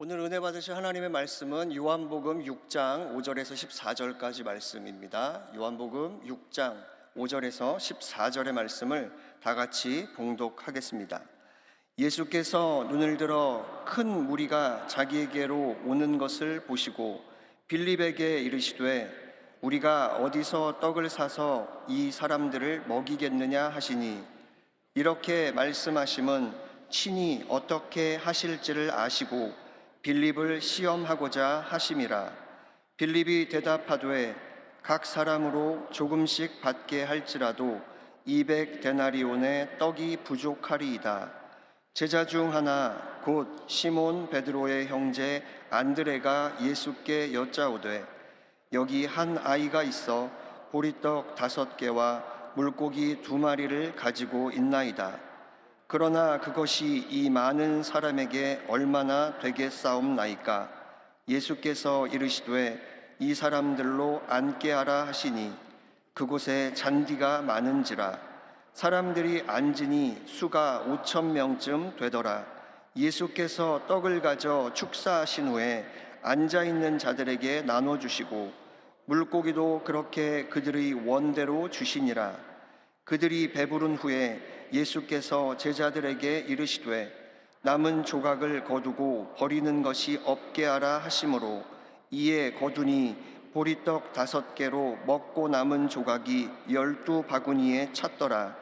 오늘 은혜 받으실 하나님의 말씀은 요한복음 6장 5절에서 14절까지 말씀입니다. 요한복음 6장 5절에서 14절의 말씀을 다 같이 봉독하겠습니다. 예수께서 눈을 들어 큰 무리가 자기에게로 오는 것을 보시고 빌립에게 이르시되 우리가 어디서 떡을 사서 이 사람들을 먹이겠느냐 하시니, 이렇게 말씀하심은 친히 어떻게 하실지를 아시고 빌립을 시험하고자 하심이라. 빌립이 대답하되 각 사람으로 조금씩 받게 할지라도 200데나리온의 떡이 부족하리이다. 제자 중 하나 곧 시몬 베드로의 형제 안드레가 예수께 여짜오되 여기 한 아이가 있어 보리떡 5개와 물고기 2마리를 가지고 있나이다. 그러나 그것이 이 많은 사람에게 얼마나 되겠사옵나이까? 예수께서 이르시되 이 사람들로 앉게 하라 하시니, 그곳에 잔디가 많은지라 사람들이 앉으니 수가 5,000명쯤 되더라. 예수께서 떡을 가져 축사하신 후에 앉아있는 자들에게 나눠주시고 물고기도 그렇게 그들의 원대로 주시니라. 그들이 배부른 후에 예수께서 제자들에게 이르시되 남은 조각을 거두고 버리는 것이 없게 하라 하심으로, 이에 거두니 보리떡 5개로 먹고 남은 조각이 12바구니에 찼더라.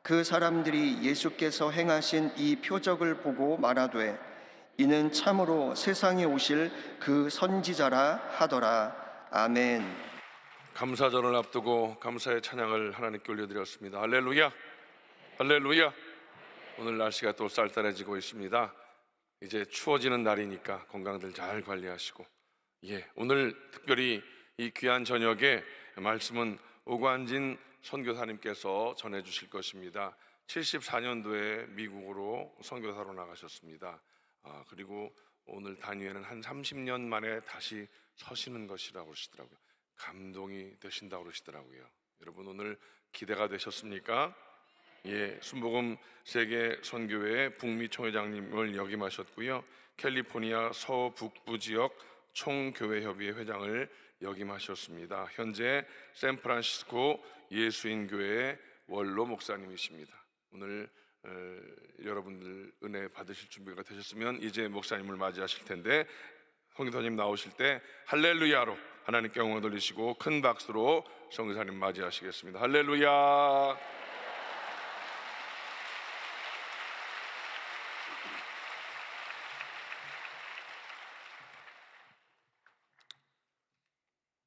그 사람들이 예수께서 행하신 이 표적을 보고 말하되 이는 참으로 세상에 오실 그 선지자라 하더라. 아멘. 감사절을 앞두고 감사의 찬양을 하나님께 올려드렸습니다. 할렐루야, 할렐루야. 오늘 날씨가 또 쌀쌀해지고 있습니다. 이제 추워지는 날이니까 건강들 잘 관리하시고, 오늘 특별히 이 귀한 저녁에 말씀은 오관진 선교사님께서 전해주실 것입니다. 74년도에 미국으로 선교사로 나가셨습니다. 그리고 오늘 단위에는 한 30년 만에 다시 서시는 것이라고 하시더라고요. 감동이 되신다고 그러시더라고요. 여러분, 오늘 기대가 되셨습니까? 순복음 세계 선교회 북미 총회장님을 역임하셨고요. 캘리포니아 서북부 지역 총교회협의회 회장을 역임하셨습니다. 현재 샌프란시스코 예수인교회의 원로 목사님이십니다. 오늘 여러분들 은혜 받으실 준비가 되셨으면 이제 목사님을 맞이하실 텐데, 성교사님 나오실 때 할렐루야로 하나님께 영광 돌리시고 큰 박수로 성교사님 맞이하시겠습니다. 할렐루야.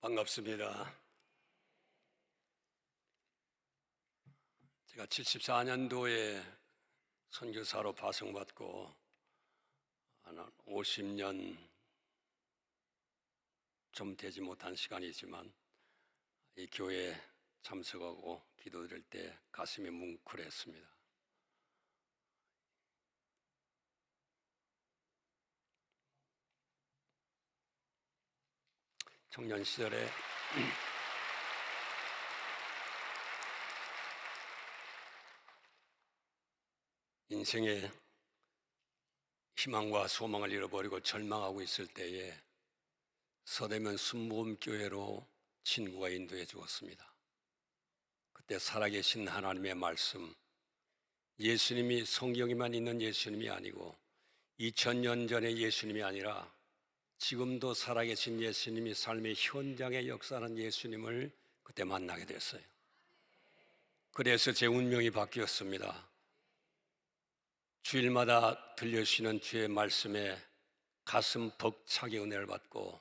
반갑습니다. 제가 74년도에 선교사로 파송받고 한 50년 좀 되지 못한 시간이지만 이 교회에 참석하고 기도드릴 때 가슴이 뭉클했습니다. 청년 시절에 인생의 희망과 소망을 잃어버리고 절망하고 있을 때에 서대면 순복음교회로 친구가 인도해 주었습니다. 그때 살아계신 하나님의 말씀, 예수님이 성경에만 있는 예수님이 아니고 2000년 전의 예수님이 아니라 지금도 살아계신 예수님이 삶의 현장에 역사하는 예수님을 그때 만나게 됐어요. 그래서 제 운명이 바뀌었습니다. 주일마다 들려주시는 주의 말씀에 가슴 벅차게 은혜를 받고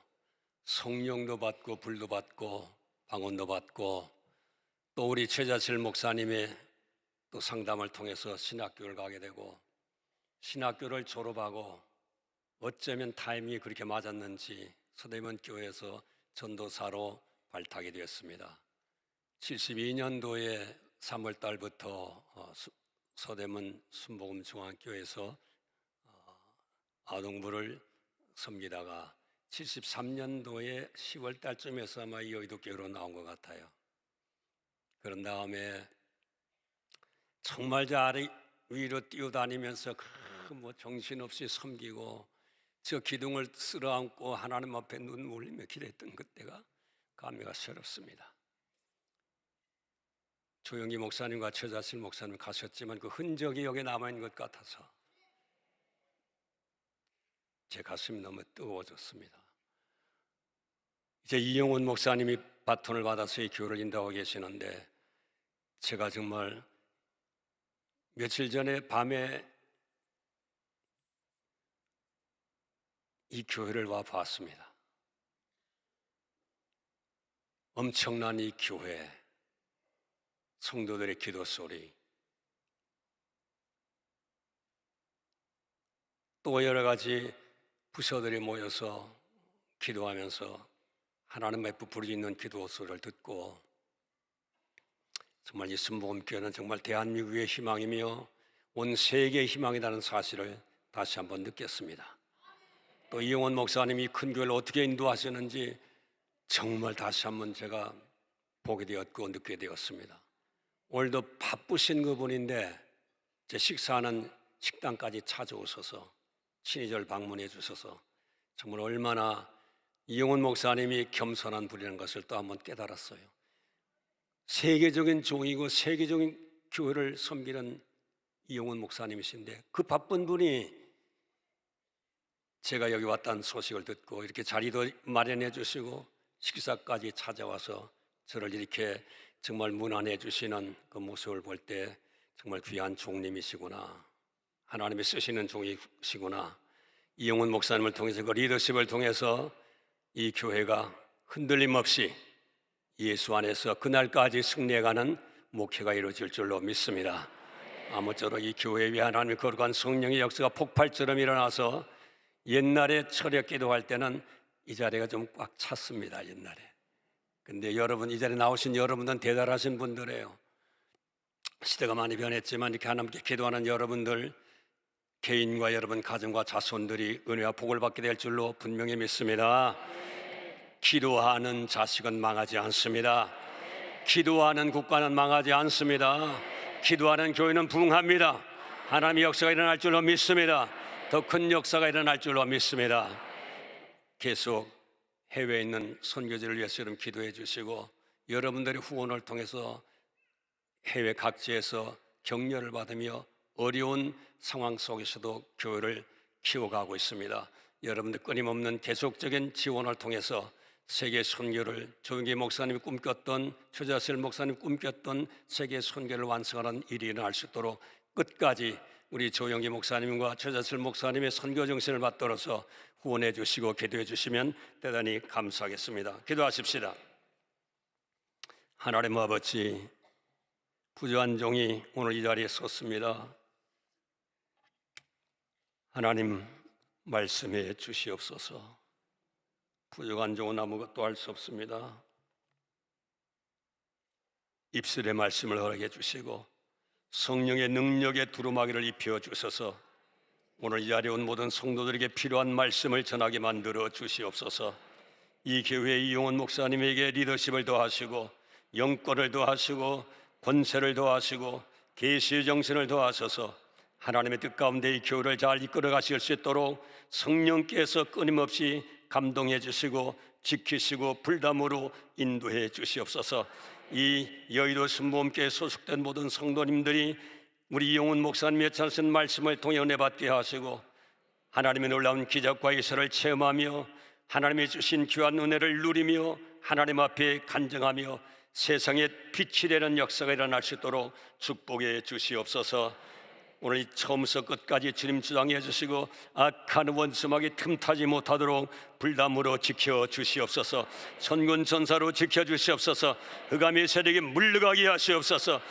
성령도 받고 불도 받고 방언도 받고, 또 우리 최자철 목사님의 또 상담을 통해서 신학교를 가게 되고, 신학교를 졸업하고 어쩌면 타이밍이 그렇게 맞았는지 서대문 교회에서 전도사로 발탁이 되었습니다. 72년도에 3월 달부터 서대문 순복음 중앙교회에서 아동부를 섬기다가 73년도에 10월 달쯤에서 아마 여의도교회로 나온 것 같아요. 그런 다음에 정말 저 아래 위로 뛰어다니면서 정신없이 섬기고 저 기둥을 쓸어안고 하나님 앞에 눈물 흘리며 기도했던 그때가 감회가 새롭습니다. 조영기 목사님과 최자실 목사님 가셨지만 그 흔적이 여기 남아있는 것 같아서 제 가슴이 너무 뜨거워졌습니다. 이제 이영훈 목사님이 바톤을 받아서 이 교회를 인도하고 계시는데 제가 정말 며칠 전에 밤에 이 교회를 와 봤습니다. 엄청난 이 교회, 성도들의 기도 소리, 또 여러 가지 부서들이 모여서 기도하면서 하나님 앞에 부르짖는 기도 소리를 듣고 정말 이 순복음교회는 정말 대한민국의 희망이며 온 세계의 희망이라는 사실을 다시 한번 느꼈습니다. 또 이영원 목사님이 큰 교회를 어떻게 인도하시는지 정말 다시 한번 제가 보게 되었고 느끼게 되었습니다. 오늘도 바쁘신 그분인데 제 식사하는 식당까지 찾아오셔서 친히 방문해 주셔서 정말 얼마나 이영원 목사님이 겸손한 분이라는 것을 또 한번 깨달았어요. 세계적인 종이고 세계적인 교회를 섬기는 이영원 목사님이신데 그 바쁜 분이 제가 여기 왔다는 소식을 듣고 이렇게 자리도 마련해 주시고 식사까지 찾아와서 저를 이렇게 정말 문안해 주시는 그 모습을 볼 때 정말 귀한 종님이시구나, 하나님이 쓰시는 종이시구나. 이영훈 목사님을 통해서 그 리더십을 통해서 이 교회가 흔들림 없이 예수 안에서 그날까지 승리해가는 목회가 이루어질 줄로 믿습니다. 아무쪼록 이 교회 위에 하나님의 거룩한 성령의 역사가 폭발처럼 일어나서 옛날에 철학 기도할 때는 이 자리가 좀 꽉 찼습니다. 옛날에. 근데 여러분, 이 자리에 나오신 여러분들은 대단하신 분들이에요. 시대가 많이 변했지만 이렇게 하나님께 기도하는 여러분들, 개인과 여러분 가정과 자손들이 은혜와 복을 받게 될 줄로 분명히 믿습니다. 기도하는 자식은 망하지 않습니다. 기도하는 국가는 망하지 않습니다. 기도하는 교회는 부흥합니다. 하나님의 역사가 일어날 줄로 믿습니다. 더 큰 역사가 일어날 줄로 믿습니다. 계속 해외에 있는 선교지를 위해서 여러분 기도해 주시고 여러분들의 후원을 통해서 해외 각지에서 격려를 받으며 어려운 상황 속에서도 교회를 키워가고 있습니다. 여러분들 끊임없는 계속적인 지원을 통해서 세계 선교를 조영기 목사님이 꿈꿨던, 최자실 목사님이 꿈꿨던 세계 선교를 완성하는 일이 일어날 수 있도록 끝까지 우리 조영기 목사님과 최자실 목사님의 선교 정신을 받들어서 후원해 주시고 기도해 주시면 대단히 감사하겠습니다. 기도하십시다. 하나님 아버지, 부조한 종이 오늘 이 자리에 섰습니다. 하나님 말씀해 주시옵소서. 부족한 종은 아무것도 할 수 없습니다. 입술의 말씀을 허락해 주시고 성령의 능력의 두루마기를 입혀 주셔서 오늘 이 자리에 온 모든 성도들에게 필요한 말씀을 전하게 만들어 주시옵소서. 이 교회의 이용원 목사님에게 리더십을 더하시고 영권을 더하시고 권세를 더하시고 계시의 정신을 더하셔서 하나님의 뜻 가운데 이 교회를 잘 이끌어 가실 수 있도록 성령께서 끊임없이 감동해 주시고 지키시고 불담으로 인도해 주시옵소서. 이 여의도 순복음교회에 소속된 모든 성도님들이 우리 이용훈 목사님의 전하신 말씀을 통해 은혜 받게 하시고 하나님의 놀라운 기적과 이사를 체험하며 하나님이 주신 귀한 은혜를 누리며 하나님 앞에 간증하며 세상에 빛이 되는 역사가 일어날 수 있도록 축복해 주시옵소서. 오늘 처음부터 끝까지 주님 주장해 주시고 악한 원수막이 틈타지 못하도록 불담으로 지켜 주시옵소서. 천군 천사로 지켜 주시옵소서. 흑암의 세력이 물러가게 하시옵소서.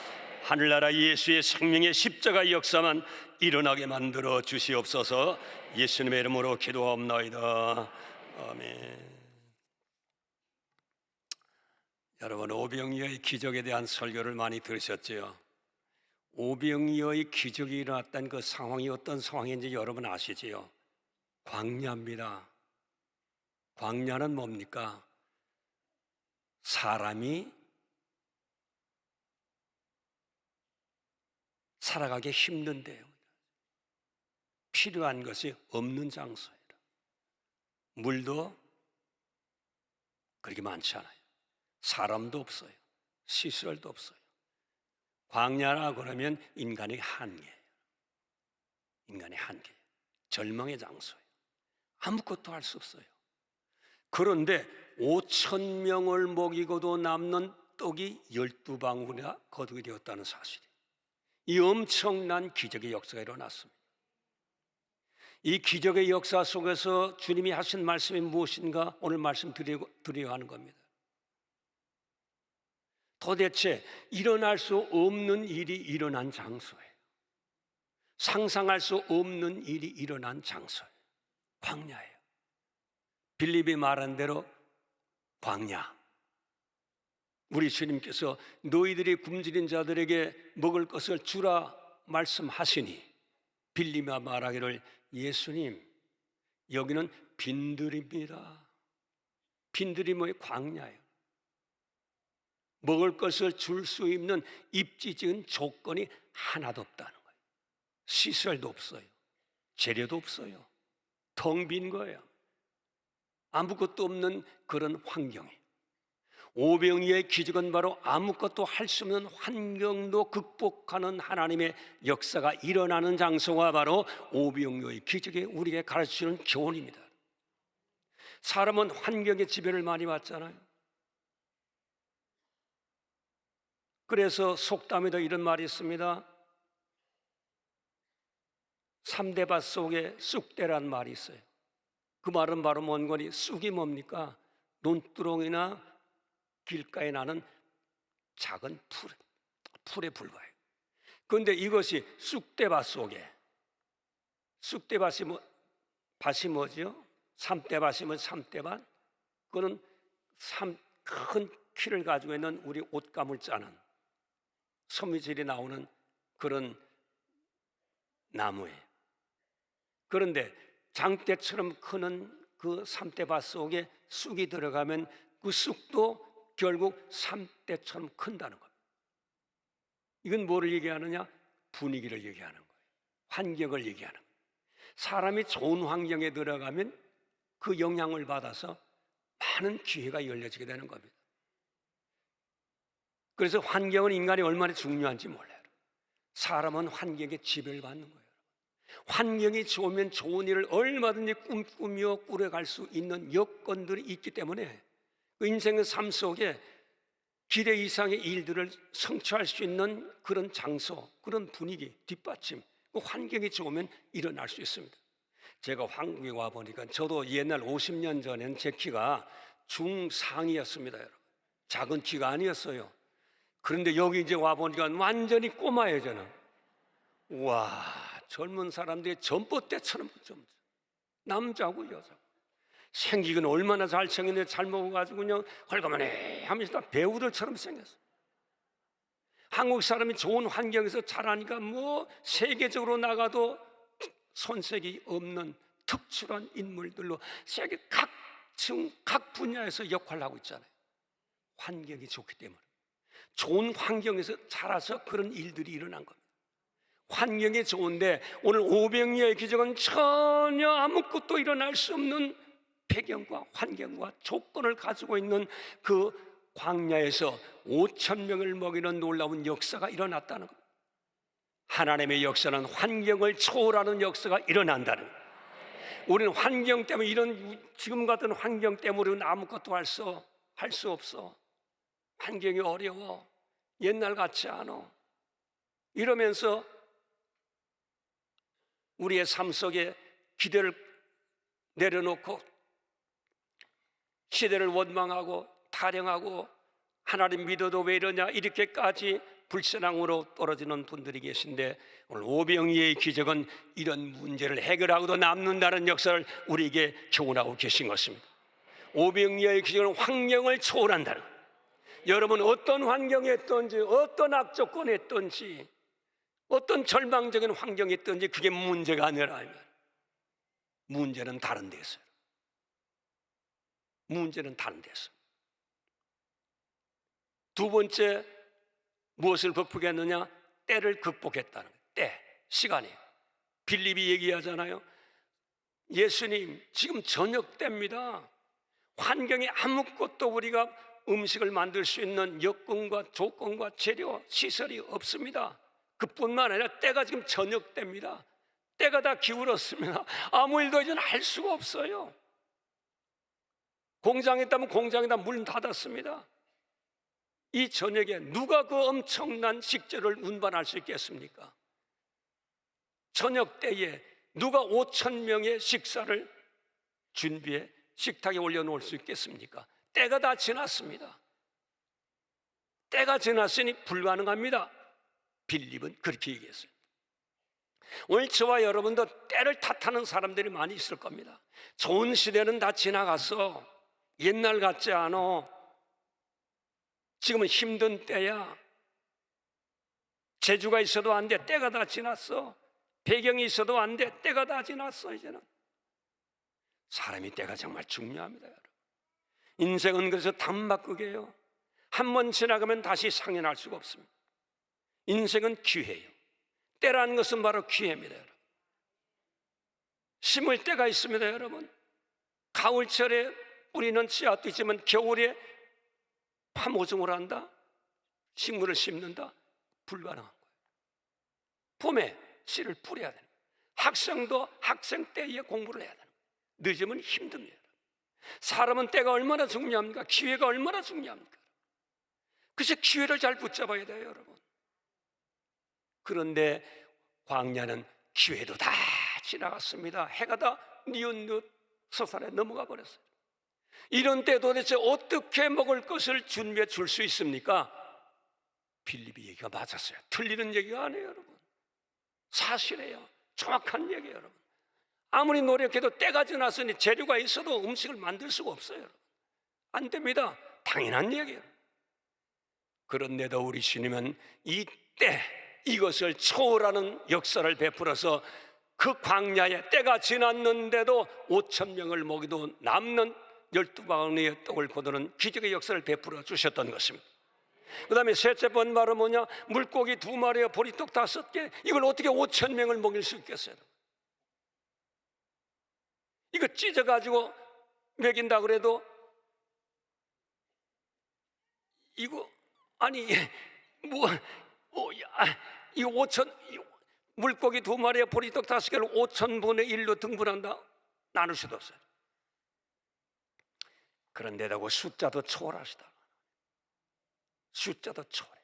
하늘나라 예수의 생명의 십자가 역사만 일어나게 만들어 주시옵소서. 예수님의 이름으로 기도하옵나이다. 아멘. 여러분, 오병이어의 기적에 대한 설교를 많이 들으셨지요? 오병이어의 기적이 일어났던 그 상황이 어떤 상황인지 여러분 아시지요? 광야입니다. 광야는 뭡니까? 사람이 살아가기 힘든데요. 필요한 것이 없는 장소예요. 물도 그렇게 많지 않아요. 사람도 없어요. 시설도 없어요. 광야라 그러면 인간의 한계예요. 인간의 한계, 절망의 장소예요. 아무것도 할 수 없어요. 그런데 5천 명을 먹이고도 남는 떡이 12방울이나 거두게 되었다는 사실이, 이 엄청난 기적의 역사가 일어났습니다. 이 기적의 역사 속에서 주님이 하신 말씀이 무엇인가 오늘 말씀드려야 하는 겁니다. 도대체 일어날 수 없는 일이 일어난 장소예요. 상상할 수 없는 일이 일어난 장소예요. 광야예요. 빌립이 말한 대로 광야. 우리 주님께서 너희들이 굶주린 자들에게 먹을 것을 주라 말씀하시니 빌립이 말하기를 예수님, 여기는 빈들입니다. 빈들이 광야예요. 먹을 것을 줄 수 있는 입지적인 조건이 하나도 없다는 거예요. 시설도 없어요. 재료도 없어요. 텅 빈 거예요. 아무것도 없는 그런 환경이. 오병이어의 기적은 바로 아무것도 할 수 없는 환경도 극복하는 하나님의 역사가 일어나는 장소가 바로 오병이어의 기적이 우리에게 가르치는 교훈입니다. 사람은 환경의 지배를 많이 받잖아요. 그래서 속담에도 이런 말이 있습니다. 3대밭 속에 쑥대란 말이 있어요. 그 말은 바로 뭔 거니? 쑥이 뭡니까? 논두렁이나 길가에 나는 작은 풀에 불과해요. 그런데 이것이 쑥대밭 속에, 쑥대밭이 밭이 뭐죠? 삼대밭이면 삼대밭. 그거는 큰 키를 가지고 있는 우리 옷감을 짜는 섬유질이 나오는 그런 나무예요. 그런데 장대처럼 크는 그 삼대밭 속에 쑥이 들어가면 그 쑥도 결국 삼대처럼 큰다는 겁니다. 이건 뭐를 얘기하느냐? 분위기를 얘기하는 거예요. 환경을 얘기하는 거예요. 사람이 좋은 환경에 들어가면 그 영향을 받아서 많은 기회가 열려지게 되는 겁니다. 그래서 환경은 인간이 얼마나 중요한지 몰라요. 사람은 환경에 지배를 받는 거예요. 환경이 좋으면 좋은 일을 얼마든지 꿈꾸며 꾸려갈 수 있는 여건들이 있기 때문에 그 인생의 삶 속에 기대 이상의 일들을 성취할 수 있는 그런 장소, 그런 분위기, 뒷받침, 그 환경이 좋으면 일어날 수 있습니다. 제가 한국에 와보니까 저도 옛날 50년 전엔 제 키가 중상이었습니다. 여러분. 작은 키가 아니었어요. 그런데 여기 이제 와보니까 완전히 꼬마예요. 저는. 와, 젊은 사람들이 전봇대처럼 남자고 여자고 생기긴 얼마나 잘 생겼는데 잘 먹어가지고 그냥 헐거만해 하면서 다 배우들처럼 생겼어. 한국 사람이 좋은 환경에서 자라니까 뭐 세계적으로 나가도 손색이 없는 특출한 인물들로 세계 각 분야에서 역할을 하고 있잖아요. 환경이 좋기 때문에. 좋은 환경에서 자라서 그런 일들이 일어난 겁니다. 환경이 좋은데 오늘 오병이어의 기적은 전혀 아무것도 일어날 수 없는 배경과 환경과 조건을 가지고 있는 그 광야에서 5천 명을 먹이는 놀라운 역사가 일어났다는 겁니다. 하나님의 역사는 환경을 초월하는 역사가 일어난다는 거예요. 우리는 환경 때문에 이런 지금 같은 환경 때문에 아무것도 할 수 없어. 환경이 어려워. 옛날 같지 않아. 이러면서 우리의 삶 속에 기대를 내려놓고 시대를 원망하고 타령하고 하나님 믿어도 왜 이러냐 이렇게까지 불신앙으로 떨어지는 분들이 계신데 오늘 오병이어의 기적은 이런 문제를 해결하고도 남는다는 역사를 우리에게 교훈하고 계신 것입니다. 오병이어의 기적은 환경을 초월한다는 거예요. 여러분 어떤 환경에 있든지 어떤 악조건에 있든지 어떤 절망적인 환경에 있든지 그게 문제가 아니라 문제는 다른 데 있어요. 문제는 다른 데 있어요. 두 번째 무엇을 극복했느냐? 때를 극복했다는 거예요. 때, 시간이. 빌립이 얘기하잖아요. 예수님, 지금 저녁 때입니다. 환경에 아무것도 우리가 음식을 만들 수 있는 여건과 조건과 재료, 시설이 없습니다. 그뿐만 아니라 때가 지금 저녁 때입니다. 때가 다 기울었습니다. 아무 일도 이제는 할 수가 없어요. 공장에 있다면 공장에다 문 닫았습니다. 이 저녁에 누가 그 엄청난 식재를 운반할 수 있겠습니까? 저녁 때에 누가 5,000명의 식사를 준비해 식탁에 올려놓을 수 있겠습니까? 때가 다 지났습니다. 때가 지났으니 불가능합니다. 빌립은 그렇게 얘기했어요. 오늘 저와 여러분도 때를 탓하는 사람들이 많이 있을 겁니다. 좋은 시대는 다 지나갔어. 옛날 같지 않아. 지금은 힘든 때야. 재주가 있어도 안 돼. 때가 다 지났어. 배경이 있어도 안 돼. 때가 다 지났어. 이제는 사람이 때가 정말 중요합니다, 여러분. 인생은 그래서 단막극이에요. 한 번 지나가면 다시 상연할 수가 없습니다. 인생은 기회예요. 때라는 것은 바로 기회입니다, 여러분. 심을 때가 있습니다, 여러분. 가을철에 뿌리는 씨앗도 있지만 겨울에 파모종을 한다? 식물을 심는다? 불가능한 거예요. 봄에 씨를 뿌려야 되는 거예요. 학생도 학생 때에 공부를 해야 되는 거예요. 늦으면 힘듭니다. 사람은 때가 얼마나 중요합니까? 기회가 얼마나 중요합니까? 그래서 기회를 잘 붙잡아야 돼요, 여러분. 그런데 광야는 기회도 다 지나갔습니다. 해가 다 뉘엿뉘엿 서산에 넘어가 버렸어요. 이런 때 도대체 어떻게 먹을 것을 준비해 줄 수 있습니까? 빌립이 얘기가 맞았어요. 틀리는 얘기가 아니에요, 여러분. 사실이에요. 정확한 얘기예요, 여러분. 아무리 노력해도 때가 지났으니 재료가 있어도 음식을 만들 수가 없어요, 여러분. 안 됩니다. 당연한 얘기예요. 그런데도 우리 주님은 이 때, 이것을 초월하는 역사를 베풀어서 그 광야에 때가 지났는데도 5,000명을 먹이도 남는 12바구니의 떡을 거두는 기적의 역사를 베풀어 주셨던 것입니다. 그 다음에 셋째 번 말은 뭐냐? 물고기 2마리와 보리떡 5개. 이걸 어떻게 5,000명을 먹일 수 있겠어요? 이거 찢어가지고 먹인다 그래도 이거 아니 이 5,000 물고기 2마리에 보리떡 5개를 5,000분의 1로 등분한다? 나눌 수도 없어요. 그런데다고 숫자도 초월하시다. 숫자도 초월해.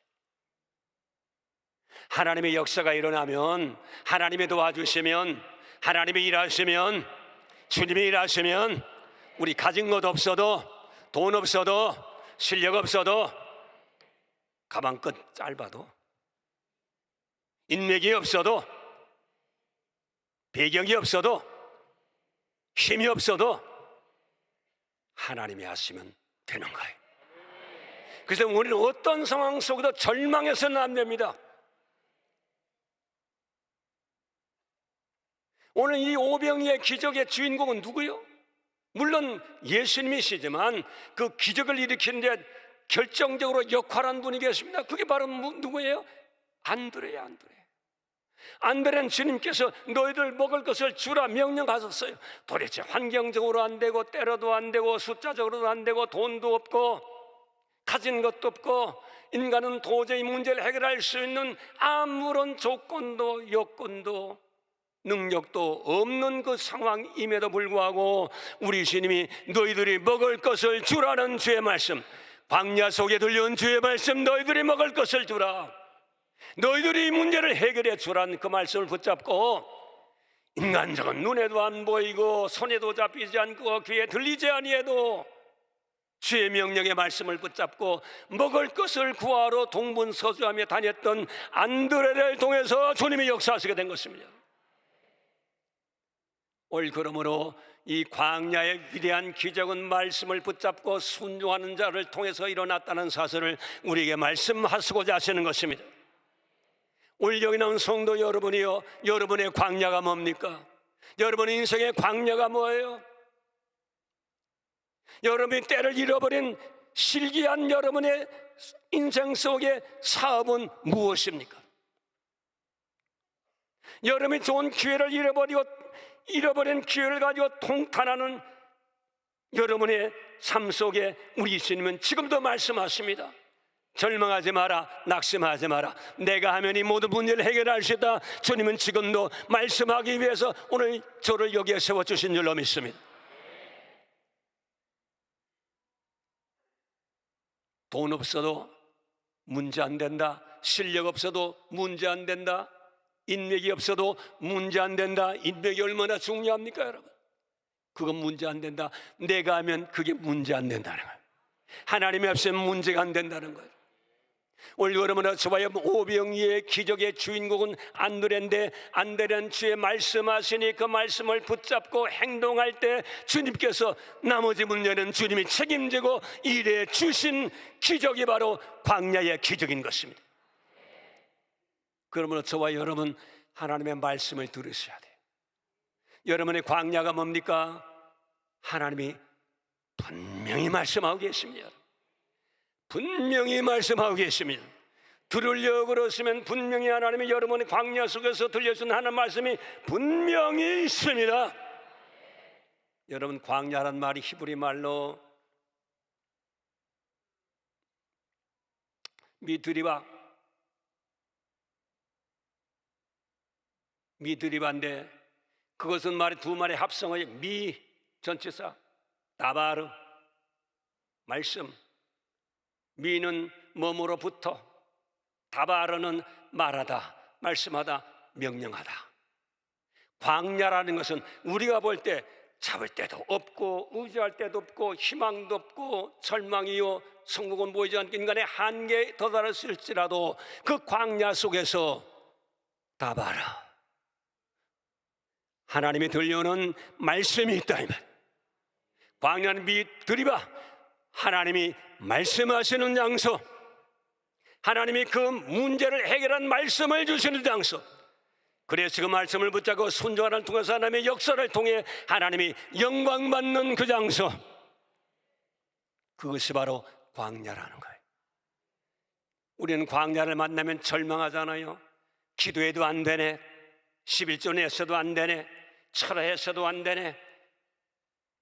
하나님의 역사가 일어나면, 하나님이 도와주시면, 하나님이 일하시면, 주님이 일하시면 우리 가진 것 없어도, 돈 없어도, 실력 없어도, 가방끝 짧아도, 인맥이 없어도, 배경이 없어도, 힘이 없어도 하나님이 하시면 되는 거예요. 그래서 우리는 어떤 상황 속에도 절망해서는 안 됩니다. 오늘 이 오병이의 기적의 주인공은 누구요? 물론 예수님이시지만 그 기적을 일으키는데 결정적으로 역할한 분이 계십니다. 그게 바로 누구예요? 안드레예요. 안드레는 주님께서 너희들 먹을 것을 주라 명령하셨어요. 도대체 환경적으로 안 되고, 때로도 안 되고, 숫자적으로도 안 되고, 돈도 없고, 가진 것도 없고, 인간은 도저히 문제를 해결할 수 있는 아무런 조건도 여건도 능력도 없는 그 상황임에도 불구하고 우리 주님이 너희들이 먹을 것을 주라는 주의 말씀, 광야 속에 들려온 주의 말씀, 너희들이 먹을 것을 주라, 너희들이 이 문제를 해결해 주라는 그 말씀을 붙잡고, 인간적인 눈에도 안 보이고 손에도 잡히지 않고 귀에 들리지 아니해도 주의 명령의 말씀을 붙잡고 먹을 것을 구하러 동분서주하며 다녔던 안드레를 통해서 주님이 역사하시게 된 것입니다. 오늘 그러므로 이 광야의 위대한 기적은 말씀을 붙잡고 순종하는 자를 통해서 일어났다는 사실을 우리에게 말씀하시고자 하시는 것입니다. 오늘 여기 나온 성도 여러분이요, 여러분의 광야가 뭡니까? 여러분의 인생의 광야가 뭐예요? 여러분이 때를 잃어버린 실기한 여러분의 인생 속의 사업은 무엇입니까? 여러분이 좋은 기회를 잃어버리고 잃어버린 기회를 가지고 통탄하는 여러분의 삶 속에 우리 예수님은 지금도 말씀하십니다. 절망하지 마라, 낙심하지 마라. 내가 하면 이 모든 문제를 해결할 수 있다. 주님은 지금도 말씀하기 위해서 오늘 저를 여기에 세워주신 줄로 믿습니다. 돈 없어도 문제 안 된다. 실력 없어도 문제 안 된다. 인맥이 없어도 문제 안 된다. 인맥이 얼마나 중요합니까, 여러분? 그건 문제 안 된다. 내가 하면 그게 문제 안 된다는 거예요. 하나님이 없으면 문제가 안 된다는 거예요. 오늘 여러분과 저와 오병이의 기적의 주인공은 안드레인데, 안드레는 주의 말씀하시니 그 말씀을 붙잡고 행동할 때 주님께서 나머지 문제는 주님이 책임지고 일해 주신 기적이 바로 광야의 기적인 것입니다. 그러므로 저와 여러분 하나님의 말씀을 들으셔야 돼요. 여러분의 광야가 뭡니까? 하나님이 분명히 말씀하고 계십니다. 분명히 말씀하고 계십니다. 들으려고 그러시면 분명히 하나님이 여러분의 광야 속에서 들려준 하나님 말씀이 분명히 있습니다. 여러분, 광야란 말이 히브리 말로 미드리바인데, 그것은 말이 두 말의 합성어의 미 전치사 다바르 말씀. 미는 뭐뭐로부터, 다바르는 말하다, 말씀하다, 명령하다. 광야라는 것은 우리가 볼 때 잡을 때도 없고 의지할 때도 없고 희망도 없고 절망이요 성공은 보이지 않고 인간의 한계에 도달했을지라도 그 광야 속에서 다바르, 하나님이 들려오는 말씀이 있다 이 말. 광야는 미드리바, 하나님이 말씀하시는 장소, 하나님이 그 문제를 해결한 말씀을 주시는 장소. 그래서 그 말씀을 붙잡고 순종하는 통해서 하나님의 역사를 통해 하나님이 영광받는 그 장소, 그것이 바로 광야라는 거예요. 우리는 광야를 만나면 절망하잖아요. 기도해도 안 되네, 11조 했어도 안 되네, 철회했어도 안 되네,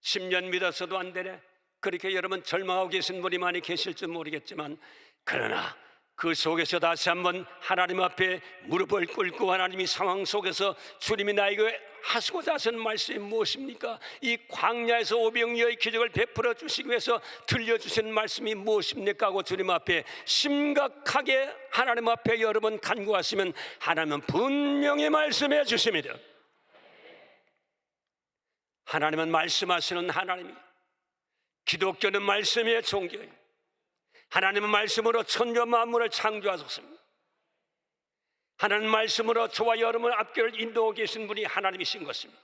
10년 믿었어도 안 되네. 그렇게 여러분 절망하고 계신 분이 많이 계실지 모르겠지만, 그러나 그 속에서 다시 한번 하나님 앞에 무릎을 꿇고 하나님이 상황 속에서 주님이 나에게 하시고자 하시는 말씀이 무엇입니까? 이 광야에서 오병이어의 기적을 베풀어 주시기 위해서 들려주시는 말씀이 무엇입니까? 하고 주님 앞에 심각하게 하나님 앞에 여러분 간구하시면 하나님은 분명히 말씀해 주십니다. 하나님은 말씀하시는 하나님이에요. 기독교는 말씀의 종교예요. 하나님은 말씀으로 천지와 만물을 창조하셨습니다. 하나님 말씀으로 저와 여러분의 앞길을 인도하고 계신 분이 하나님이신 것입니다.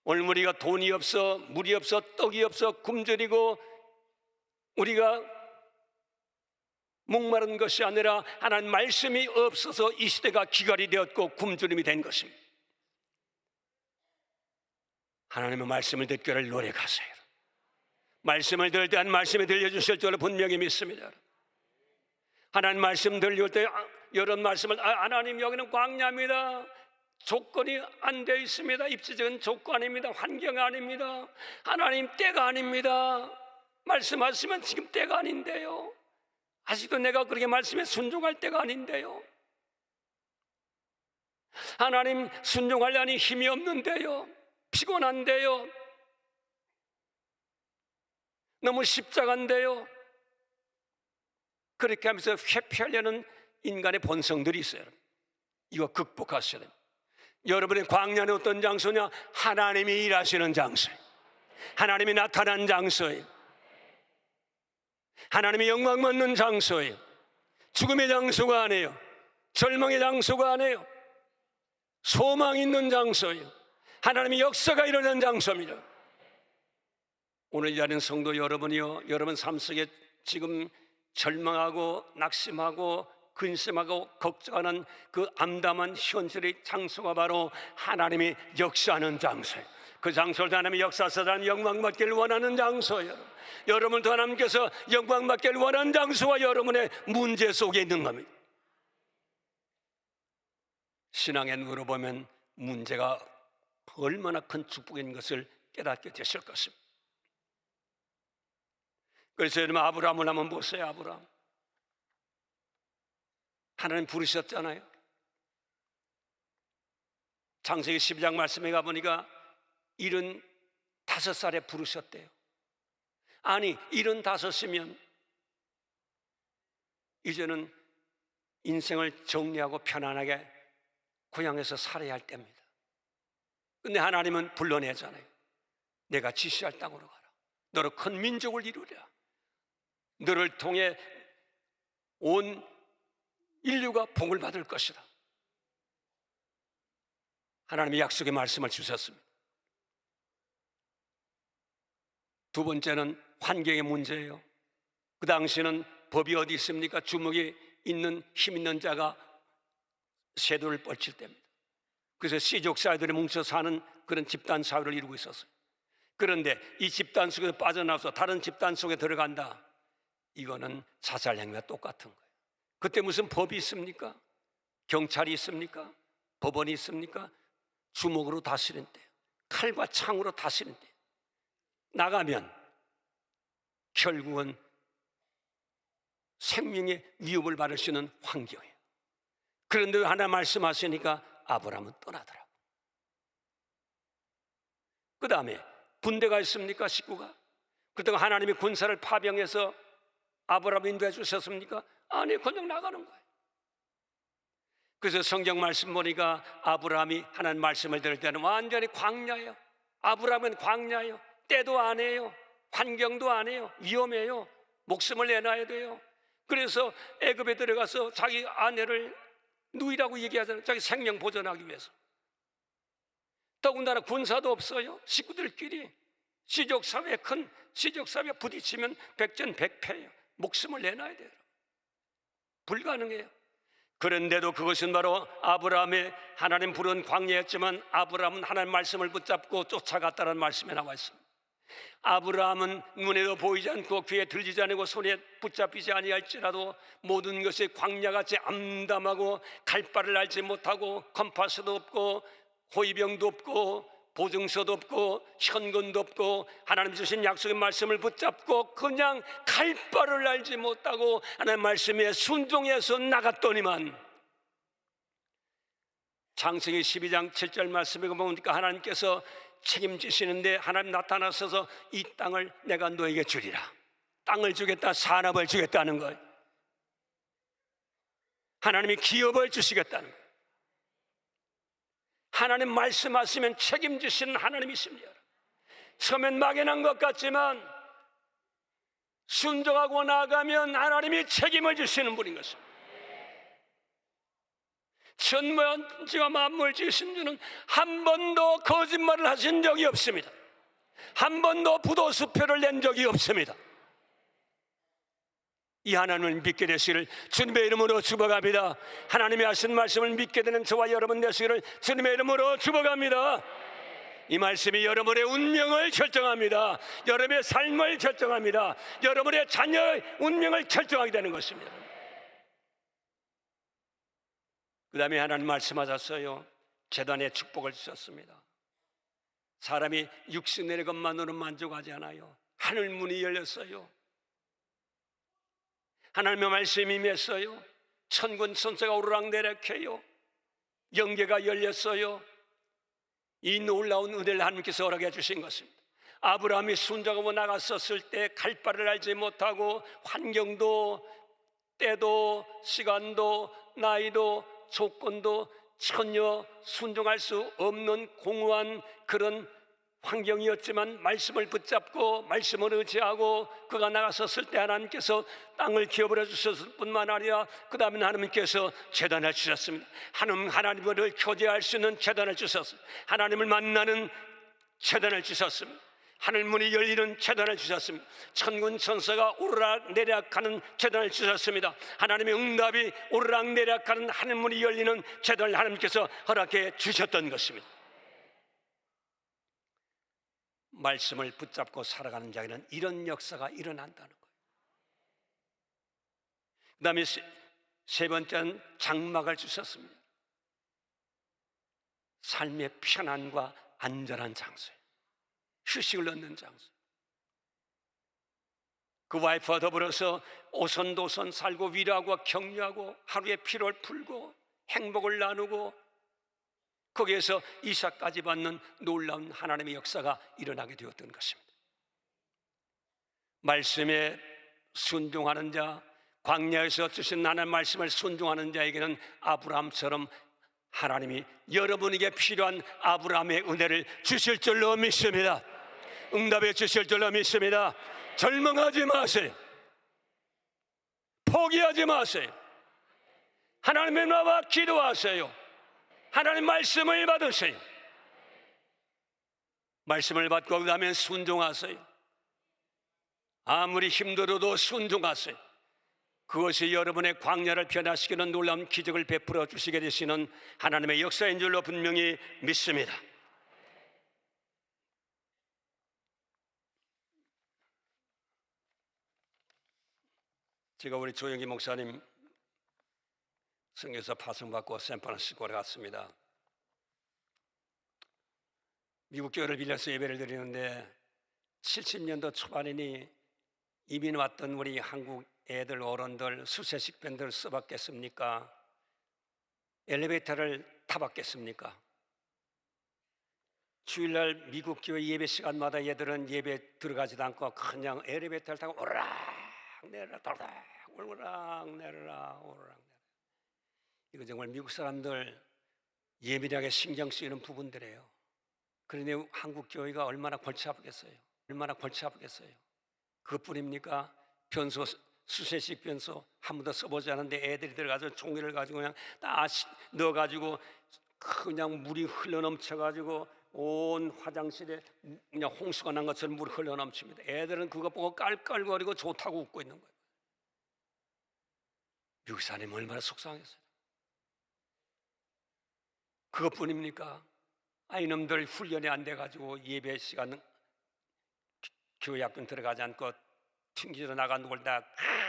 오늘 우리가 돈이 없어, 물이 없어, 떡이 없어 굶주리고 우리가 목마른 것이 아니라 하나님 말씀이 없어서 이 시대가 기갈이 되었고 굶주림이 된 것입니다. 하나님의 말씀을 듣기를 노력하세요. 말씀을 들을 때 한 말씀이 들려주실 줄을 분명히 믿습니다. 하나님 말씀 들려올 때 여러분 말씀을 하나님 여기는 광야입니다. 조건이 안 되어 있습니다. 입지적인 조건입니다. 환경이 아닙니다. 하나님 때가 아닙니다. 말씀하시면 지금 때가 아닌데요. 아직도 내가 그렇게 말씀에 순종할 때가 아닌데요. 하나님 순종하려니 힘이 없는데요. 피곤한데요. 너무 십자가인데요. 그렇게 하면서 회피하려는 인간의 본성들이 있어요. 이거 극복하셔야 됩니다. 여러분의 광야는 어떤 장소냐? 하나님이 일하시는 장소예요. 하나님이 나타난 장소예요. 하나님이 영광 받는 장소예요. 죽음의 장소가 아니에요. 절망의 장소가 아니에요. 소망 있는 장소예요. 하나님의 역사가 일어난 장소입니다. 오늘 이 자리는 성도 여러분이요, 여러분 삶 속에 지금 절망하고 낙심하고 근심하고 걱정하는 그 암담한 현실의 장소가 바로 하나님이 역사하는 장소예요. 그 장소를 하나님이 역사하셔서 하나님 영광받기를 원하는 장소예요. 여러분도 하나님께서 영광받기를 원하는 장소와 여러분의 문제 속에 있는 겁니다. 신앙의 눈으로 보면 문제가 얼마나 큰 축복인 것을 깨닫게 되실 것입니다. 그래서 여러분, 아브라함을 한번 보세요. 아브라함, 하나님 부르셨잖아요. 창세기 12장 말씀에 가보니까 75살에 부르셨대요. 아니, 75이면 이제는 인생을 정리하고 편안하게 고향에서 살아야 할 때입니다. 근데 하나님은 불러내잖아요. 내가 지시할 땅으로 가라. 너로 큰 민족을 이루리라. 너를 통해 온 인류가 복을 받을 것이다. 하나님의 약속의 말씀을 주셨습니다. 두 번째는 환경의 문제예요. 그 당시에는 법이 어디 있습니까? 주먹이 있는 힘 있는 자가 쇠돌을 뻗칠 때입니다. 그래서 씨족 사회들이 뭉쳐 사는 그런 집단 사회를 이루고 있었어요. 그런데 이 집단 속에서 빠져나와서 다른 집단 속에 들어간다, 이거는 자살 행위와 똑같은 거예요. 그때 무슨 법이 있습니까? 경찰이 있습니까? 법원이 있습니까? 주먹으로 다스리는 때요, 칼과 창으로 다스리는 때요. 나가면 결국은 생명의 위협을 받을 수 있는 환경이에요. 그런데 하나 말씀하시니까 아브라함은 떠나더라고. 그 다음에 군대가 있습니까? 식구가? 그렇다고 하나님이 군사를 파병해서 아브라함 인도해 주셨습니까? 아니, 그냥 나가는 거예요. 그래서 성경 말씀 보니까 아브라함이 하나님 말씀을 들을 때는 완전히 광야예요. 아브라함은 광야예요. 때도 안 해요. 환경도 안 해요. 위험해요. 목숨을 내놔야 돼요. 그래서 애굽에 들어가서 자기 아내를 누이라고 얘기하잖아요. 자기 생명 보존하기 위해서. 더군다나 군사도 없어요. 식구들끼리 시족사회, 큰 시족사회 부딪히면 백전백패예요. 목숨을 내놔야 돼요. 불가능해요. 그런데도 그것은 바로 아브라함의 하나님 부른 광야였지만 아브라함은 하나님 말씀을 붙잡고 쫓아갔다는 말씀에 나와 있습니다. 아브라함은 눈에도 보이지 않고 귀에 들리지 않고 손에 붙잡히지 아니할지라도 모든 것이 광야같이 암담하고 갈 바를 알지 못하고 컴파스도 없고 호위병도 없고 보증서도 없고 현금도 없고 하나님 주신 약속의 말씀을 붙잡고 그냥 갈 바를 알지 못하고 하나님 말씀에 순종해서 나갔더니만 창세기 12장 7절 말씀에 보니까 하나님께서 책임지시는데 하나님 나타나셔서 이 땅을 내가 너에게 주리라. 땅을 주겠다, 산업을 주겠다는 거예요. 하나님이 기업을 주시겠다는 거예요. 하나님 말씀하시면 책임지시는 하나님이십니다. 처음엔 막연한 것 같지만 순종하고 나가면 하나님이 책임을 주시는 분인 것입니다. 천지와 만물 지으신 주는 한 번도 거짓말을 하신 적이 없습니다. 한 번도 부도수표를 낸 적이 없습니다. 이 하나님을 믿게 되시기를 주님의 이름으로 축복합니다. 하나님이 하신 말씀을 믿게 되는 저와 여러분 되시기를 주님의 이름으로 축복합니다. 이 말씀이 여러분의 운명을 결정합니다. 여러분의 삶을 결정합니다. 여러분의 자녀의 운명을 결정하게 되는 것입니다. 그 다음에 하나님 말씀하셨어요. 제단의 축복을 주셨습니다. 사람이 육신의 것만으로 만족하지 않아요. 하늘 문이 열렸어요. 하나님의 말씀이 임했어요. 천군 천사가 오르락내락해요. 영계가 열렸어요. 이 놀라운 은혜를 하나님께서 허락해 주신 것입니다. 아브라함이 순종하고 나갔었을 때 갈 바를 알지 못하고 환경도 때도 시간도 나이도 조건도 전혀 순종할 수 없는 공허한 그런 환경이었지만 말씀을 붙잡고 말씀을 의지하고 그가 나갔었을 때 하나님께서 땅을 기업을 해주셨을 뿐만 아니라 그 다음에 하나님께서 제단을 주셨습니다. 하나님을 교제할 수 있는 제단을 주셨습니다. 하나님을 만나는 제단을 주셨습니다. 하늘문이 열리는 제단을 주셨습니다. 천군 천사가 오르락내락하는 제단을 주셨습니다. 하나님의 응답이 오르락내락하는 하늘문이 열리는 제단을 하나님께서 허락해 주셨던 것입니다. 말씀을 붙잡고 살아가는 자에게는 이런 역사가 일어난다는 거예요. 그 다음에 세 번째는 장막을 주셨습니다. 삶의 편안과 안전한 장소예요. 휴식을 얻는 장소. 그 와이프와 더불어서 오손도손 살고 위로하고 격려하고 하루의 피로를 풀고 행복을 나누고 거기에서 이삭까지 받는 놀라운 하나님의 역사가 일어나게 되었던 것입니다. 말씀에 순종하는 자, 광야에서 주신 하나님의 말씀을 순종하는 자에게는 아브라함처럼 하나님이 여러분에게 필요한 아브라함의 은혜를 주실 줄로 믿습니다. 응답해 주실 줄로 믿습니다. 절망하지 마세요. 포기하지 마세요. 하나님의 나와 기도하세요. 하나님 말씀을 받으세요. 말씀을 받고 그 다음에 순종하세요. 아무리 힘들어도 순종하세요. 그것이 여러분의 광야를 변화시키는 놀라운 기적을 베풀어 주시게 되시는 하나님의 역사인 줄로 분명히 믿습니다. 제가 우리 조영기 목사님 성교사 파송받고 샌프란시스코에 갔습니다. 미국 교회를 빌려서 예배를 드리는데 70년도 초반이니 이민 왔던 우리 한국 애들 어른들 수세식 밴드를 써봤겠습니까? 엘리베이터를 타봤겠습니까? 주일날 미국 교회 예배 시간마다 얘들은 예배 들어가지도 않고 그냥 엘리베이터를 타고 오르락 내려라 오르락 내려라 오르락 내려라. 이거 정말 미국 사람들 예민하게 신경 쓰이는 부분들이에요. 그런데 한국 교회가 얼마나 골치 아프겠어요. 얼마나 골치 아프겠어요. 그것뿐입니까? 변소, 수세식 변소 한 번도 써보지 않은데 애들이 들어가서 종이를 가지고 그냥 다 넣어가지고 그냥 물이 흘러넘쳐가지고 온 화장실에 그냥 홍수가 난 것처럼 물이 흘러넘칩니다. 애들은 그거 보고 깔깔거리고 좋다고 웃고 있는 거예요. 미국 사람이 얼마나 속상했어요. 그것뿐입니까? 이놈들 훈련이 안 돼가지고 예배 시간 교회 학교 들어가지 않고 튕기러 나가 놀다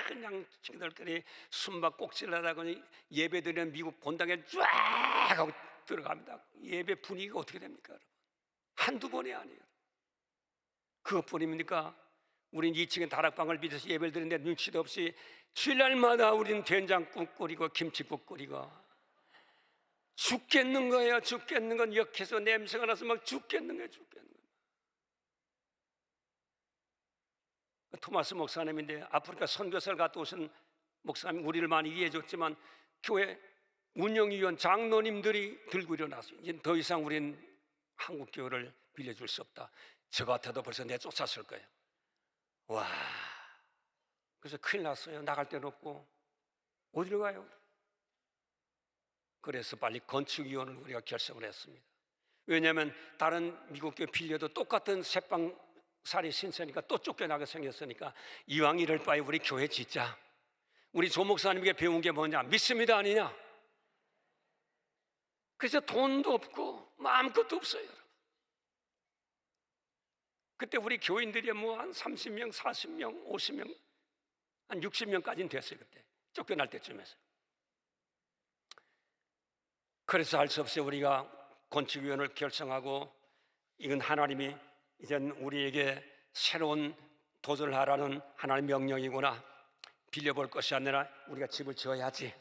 그냥 친구들끼리 숨막 꼭질러다가 예배 드리는 미국 본당에 쫙 하고 들어갑니다. 예배 분위기가 어떻게 됩니까? 여러분? 한두 번이 아니에요. 그것뿐입니까? 우린 2층에 다락방을 빌려서 예배를 드리는데 눈치도 없이 주일날마다 우린 된장국 끓이고 김치국 끓이고 죽겠는 거예요. 죽겠는 건 역해서 냄새가 나서 막 죽겠는 거예요. 죽겠는 거예요. 토마스 목사님인데 아프리카 선교사를 갔다 오신 목사님 우리를 많이 이해해 줬지만 교회 운영위원 장로님들이 들고 일어났어요. 이제 더 이상 우린 한국 교회를 빌려줄 수 없다. 저 같아도 벌써 내쫓았을 거예요. 와, 그래서 큰일 났어요. 나갈 데는 없고 어디로 가요? 그래서 빨리 건축위원을 우리가 결성을 했습니다. 왜냐하면 다른 미국 교회 빌려도 똑같은 새빵살이 신세니까 또 쫓겨나게 생겼으니까 이왕 이럴 바에 우리 교회 짓자. 우리 조 목사님에게 배운 게 뭐냐? 믿습니다 아니냐? 그래서 돈도 없고 아무것도 없어요. 그때 우리 교인들이 뭐 한 30명, 40명, 50명, 한 60명까지는 됐어요. 그때 쫓겨날 때쯤에서. 그래서 할 수 없이 우리가 건축위원을 결성하고 이건 하나님이 이젠 우리에게 새로운 도전을 하라는 하나님의 명령이구나. 빌려볼 것이 아니라 우리가 집을 지어야지.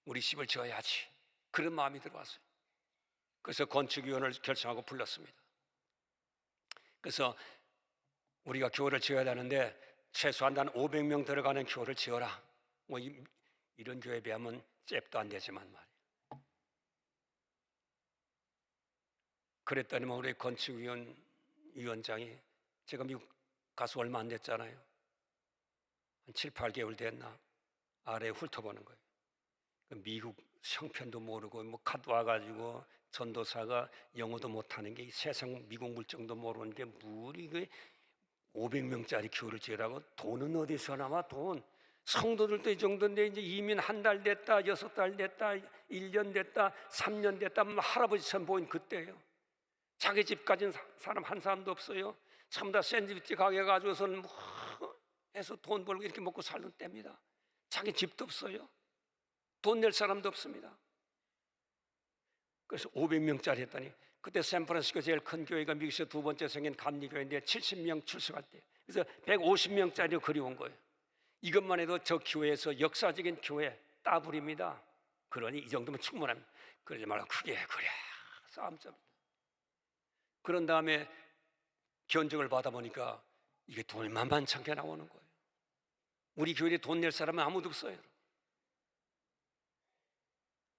우리 집을 지어야지. 그런 마음이 들어왔어요. 그래서 건축위원을 결성하고 불렀습니다. 그래서 우리가 교회를 지어야 되는데 최소한 한 500명 들어가는 교회를 지어라. 뭐 이런 교회에 비하면 잽도 안 되지만 말이에요. 그랬더니 우리 건축위원장이 제가 미국 가서 얼마 안 됐잖아요. 한 7, 8개월 됐나? 아래에 훑어보는 거예요. 미국 형편도 모르고 뭐 갓 와가지고 전도사가 영어도 못하는 게 세상 미국 물정도 모르는 게 무리 그 500명짜리 교회를 지으라고 돈은 어디서 나와 돈? 성도들도 이 정도인데 이제 이민 한 달 됐다, 6달 됐다, 1년 됐다, 3년 됐다, 할아버지처럼 보인 그때예요. 자기 집 가진 사람 한 사람도 없어요. 전부 다 샌드위치 가게 가지고서는 뭐 해서 돈 벌고 이렇게 먹고 살던 때입니다. 자기 집도 없어요. 돈 낼 사람도 없습니다. 그래서 500명짜리 했더니 그때 샌프란시스코 제일 큰 교회가 미국에서 두 번째 생긴 감리교회인데 70명 출석할 때, 그래서 150명짜리로 그리운 거예요. 이것만 해도 저 교회에서 역사적인 교회 따블입니다. 그러니 이 정도면 충분합니다. 그러지 말고 크게 그래 싸움잡니다. 그런 다음에 견적을 받아보니까 이게 돈이 만만찮게 나오는 거예요. 우리 교회에 돈 낼 사람은 아무도 없어요.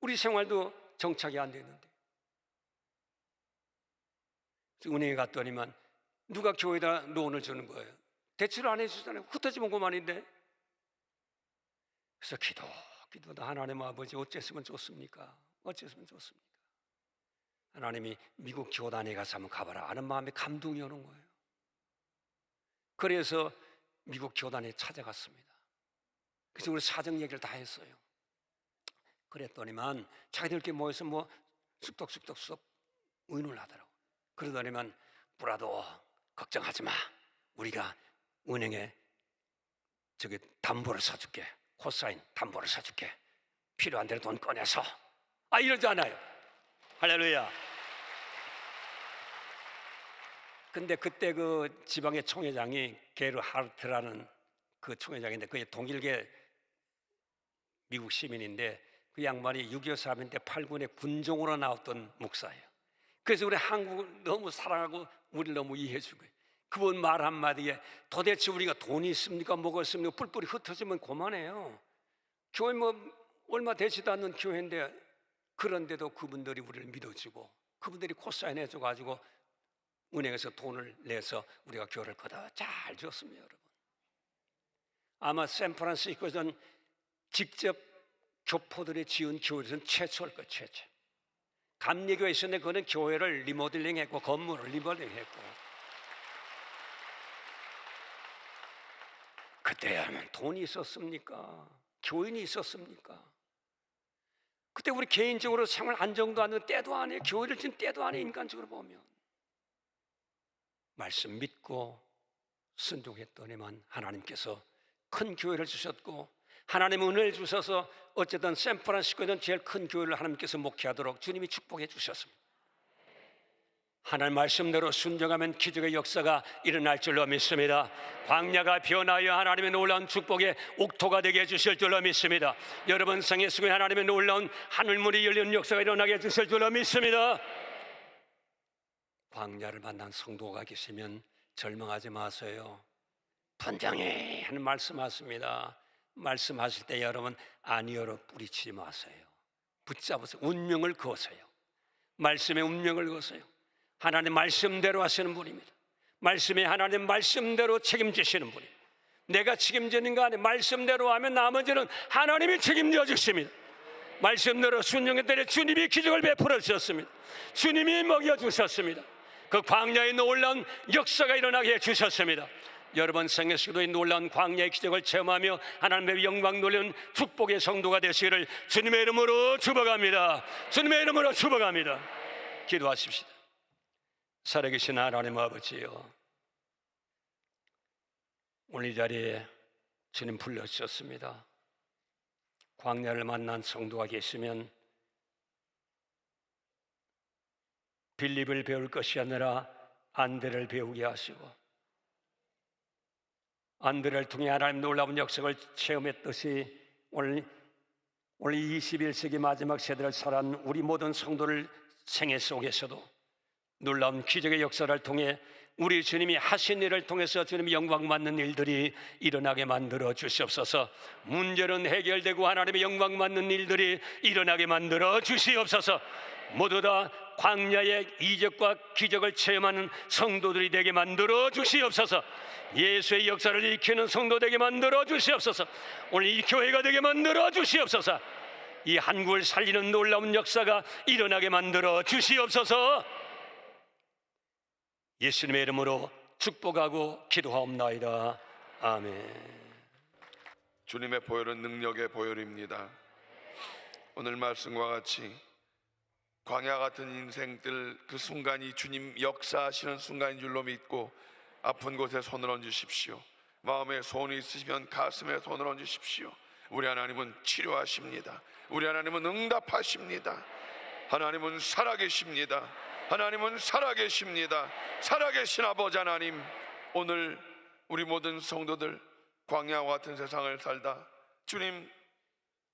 우리 생활도 정착이 안 되는데. 은행에 갔더니만 누가 교회에다 론을 주는 거예요. 대출을 안 해주잖아요. 흩어지면 그만인데. 그래서 기도도 하나님 아버지 어째서면 좋습니까? 어째서면 좋습니까? 하나님이 미국 교단에 가서 한번 가봐라 하는 마음에 감동이 오는 거예요. 그래서 미국 교단에 찾아갔습니다. 그래서 우리 사정 얘기를 다 했어요. 그랬더니만 자기들끼리 모여서 뭐 쑥덕쑥덕 의논을 하더라고. 그러더니만 브라더 걱정하지 마. 우리가 은행에 저기 담보를 사줄게. 코사인 담보를 사줄게. 필요한 대로 돈 꺼내서. 이러잖아요. 할렐루야. 근데 그때 그 지방의 총회장이 게르하르트라는 그 총회장인데 그게 동일계 미국 시민인데 그 양반이 6.25 사람인 때 8군의 군종으로 나왔던 목사예요. 그래서 우리 한국을 너무 사랑하고 우리를 너무 이해해 준 거예요. 그분 말 한마디에 도대체 우리가 돈이 있습니까? 뭐가 있습니까? 뿔뿔이 흩어지면 그만해요. 교회 뭐 얼마 되지도 않는 교회인데 그런데도 그분들이 우리를 믿어주고 그분들이 코사인 해줘가지고 은행에서 돈을 내서 우리가 교회를 거다 잘 지었습니다. 여러분. 아마 샌프란시스코에서는 직접 교포들이 지은 교회에서는 최초일 거예요. 최초. 감리교회 있었는데 그거는 교회를 리모델링했고 건물을 리모델링했고 그때야면 돈이 있었습니까? 교인이 있었습니까? 그때 우리 개인적으로 생활 안정도 안 되는 때도 아니에요. 교회를 지은 때도 아니에요. 인간적으로 보면 말씀 믿고 순종했더니만 하나님께서 큰 교회를 주셨고 하나님 은혜를 주셔서 어쨌든 샌프란시스코에는 제일 큰 교회를 하나님께서 목회하도록 주님이 축복해 주셨습니다. 하나님 말씀대로 순종하면 기적의 역사가 일어날 줄로 믿습니다. 광야가 변하여 하나님의 놀라운 축복의 옥토가 되게 해주실 줄로 믿습니다. 여러분 생애 속에 하나님의 놀라운 하늘문이 열리는 역사가 일어나게 해주실 줄로 믿습니다. 광야를 만난 성도가 계시면 절망하지 마세요. 분명히 하는 말씀하십니다. 말씀하실 때 여러분 아니요로 뿌리치지 마세요. 붙잡으세요. 운명을 그으세요. 말씀의 운명을 그으세요. 하나님 말씀대로 하시는 분입니다. 말씀이 하나님 말씀대로 책임지시는 분입니다. 내가 책임지는 거 아니에요. 말씀대로 하면 나머지는 하나님이 책임져 주십니다. 말씀대로 순종했더니 주님이 기적을 베풀어 주셨습니다. 주님이 먹여 주셨습니다. 그 광야의 놀라운 역사가 일어나게 해주셨습니다. 여러분 생애 속에도 이 놀라운 광야의 기적을 체험하며 하나님의 영광 돌리는 축복의 성도가 되시기를 주님의 이름으로 축복합니다. 주님의 이름으로 축복합니다. 기도하십시다. 살아계신 하나님 아버지요, 오늘 이 자리에 주님 불러주셨습니다. 광야를 만난 성도가 계시면 빌립을 배울 것이 아니라 안드레를 배우게 하시고 안드레를 통해 하나님 놀라운 역사를 체험했듯이 오늘 21세기 마지막 세대를 살아온 우리 모든 성도를 생애 속에서도 놀라운 기적의 역사를 통해 우리 주님이 하신 일을 통해서 주님이 영광 받는 일들이 일어나게 만들어 주시옵소서. 문제는 해결되고 하나님의 영광 받는 일들이 일어나게 만들어 주시옵소서. 모두 다 광야의 이적과 기적을 체험하는 성도들이 되게 만들어 주시옵소서. 예수의 역사를 익히는 성도 되게 만들어 주시옵소서. 오늘 이 교회가 되게 만들어 주시옵소서. 이 한국을 살리는 놀라운 역사가 일어나게 만들어 주시옵소서. 예수님의 이름으로 축복하고 기도하옵나이다. 아멘. 주님의 보혈은 능력의 보혈입니다. 오늘 말씀과 같이 광야 같은 인생들 그 순간이 주님 역사하시는 순간인 줄로 믿고 아픈 곳에 손을 얹으십시오. 마음에 소원이 있으시면 가슴에 손을 얹으십시오. 우리 하나님은 치료하십니다. 우리 하나님은 응답하십니다. 하나님은 살아계십니다. 하나님은 살아계십니다. 살아계신 아버지 하나님, 오늘 우리 모든 성도들 광야와 같은 세상을 살다 주님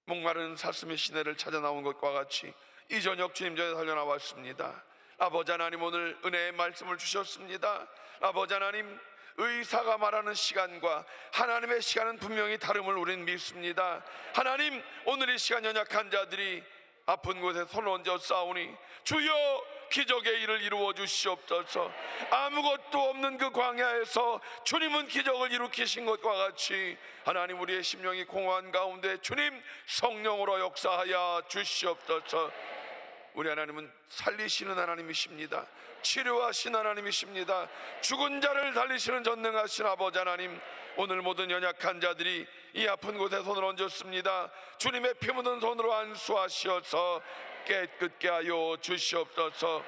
목마른 사슴의 시내를 찾아 나온 것과 같이 이 저녁 주님 전에 달려나왔습니다. 아버지 하나님, 오늘 은혜의 말씀을 주셨습니다. 아버지 하나님, 의사가 말하는 시간과 하나님의 시간은 분명히 다름을 우리는 믿습니다. 하나님, 오늘 이 시간 연약한 자들이 아픈 곳에 손을 얹어 싸우니 주여 기적의 일을 이루어 주시옵소서. 아무것도 없는 그 광야에서 주님은 기적을 일으키신 것과 같이 하나님, 우리의 심령이 공허한 가운데 주님 성령으로 역사하여 주시옵소서. 우리 하나님은 살리시는 하나님이십니다. 치료하신 하나님이십니다. 죽은 자를 살리시는 전능하신 아버지 하나님, 오늘 모든 연약한 자들이 이 아픈 곳에 손을 얹었습니다. 주님의 피 묻은 손으로 안수하시어서 깨끗게 하여 주시옵소서.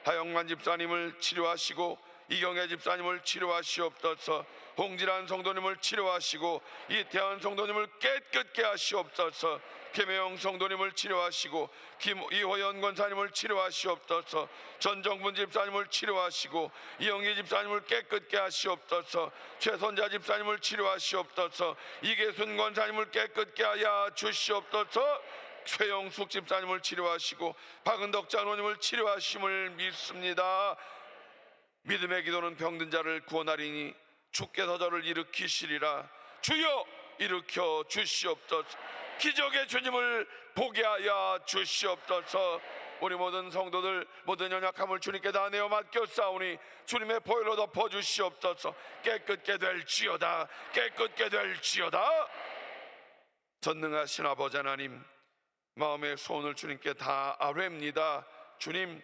하영만 집사님을 치료하시고 이경혜 집사님을 치료하시옵소서. 홍질환 성도님을 치료하시고 이태환 성도님을 깨끗게 하시옵소서. 김혜영 성도님을 치료하시고 이호연 권사님을 치료하시옵소서. 전정분 집사님을 치료하시고 이영희 집사님을 깨끗게 하시옵소서. 최선자 집사님을 치료하시옵소서. 이계순 권사님을 깨끗게 하여 주시옵소서. 최영숙 집사님을 치료하시고 박은덕 장로님을 치료하심을 믿습니다. 믿음의 기도는 병든 자를 구원하리니 주께서 저를 일으키시리라. 주여 일으켜 주시옵소서. 기적의 주님을 보게 하여 주시옵소서. 우리 모든 성도들 모든 연약함을 주님께 다 내어 맡겼사오니 주님의 보혈로 덮어 주시옵소서. 깨끗게 될지어다. 깨끗게 될지어다. 전능하신 아버지 하나님, 마음의 소원을 주님께 다 아뢰입니다. 주님,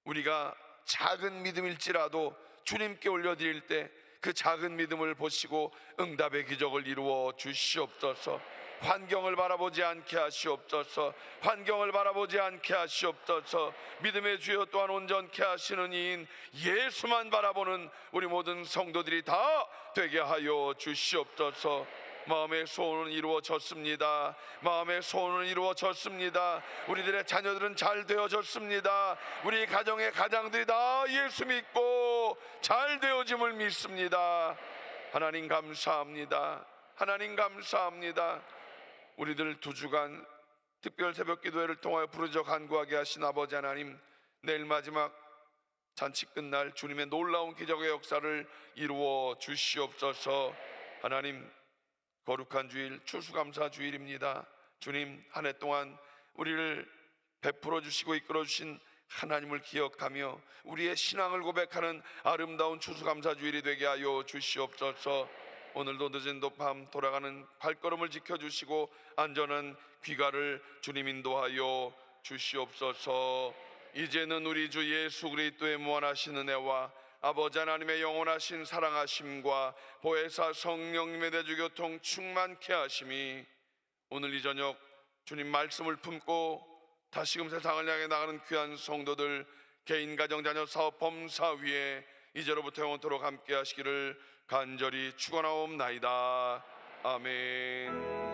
우리가 작은 믿음일지라도 주님께 올려드릴 때 그 작은 믿음을 보시고 응답의 기적을 이루어 주시옵소서. 환경을 바라보지 않게 하시옵소서. 환경을 바라보지 않게 하시옵소서. 믿음의 주여 또한 온전케 하시는 이인 예수만 바라보는 우리 모든 성도들이 다 되게 하여 주시옵소서. 마음의 소원은 이루어졌습니다. 마음의 소원은 이루어졌습니다. 우리들의 자녀들은 잘 되어졌습니다. 우리 가정의 가장들이 다 예수 믿고 잘 되어짐을 믿습니다. 하나님 감사합니다. 하나님 감사합니다. 우리들 2주간 특별 새벽 기도회를 통하여 부르짖어 간구하게 하신 아버지 하나님, 내일 마지막 잔치 끝날 주님의 놀라운 기적의 역사를 이루어 주시옵소서. 하나님, 거룩한 주일 추수감사 주일입니다. 주님, 한 해 동안 우리를 베풀어 주시고 이끌어 주신 하나님을 기억하며 우리의 신앙을 고백하는 아름다운 추수감사 주일이 되게 하여 주시옵소서. 오늘도 늦은 밤 돌아가는 발걸음을 지켜주시고 안전한 귀가를 주님 인도하여 주시옵소서. 이제는 우리 주 예수 그리스도의 무한하신 은혜와 아버지 하나님의 영원하신 사랑하심과 보혜사 성령님의 대주교통 충만케 하심이 오늘 이 저녁 주님 말씀을 품고 다시금 세상을 향해 나가는 귀한 성도들 개인 가정 자녀 사업 범사 위에 이제로부터 영원토록 함께 하시기를 간절히 축원하옵나이다. 아멘.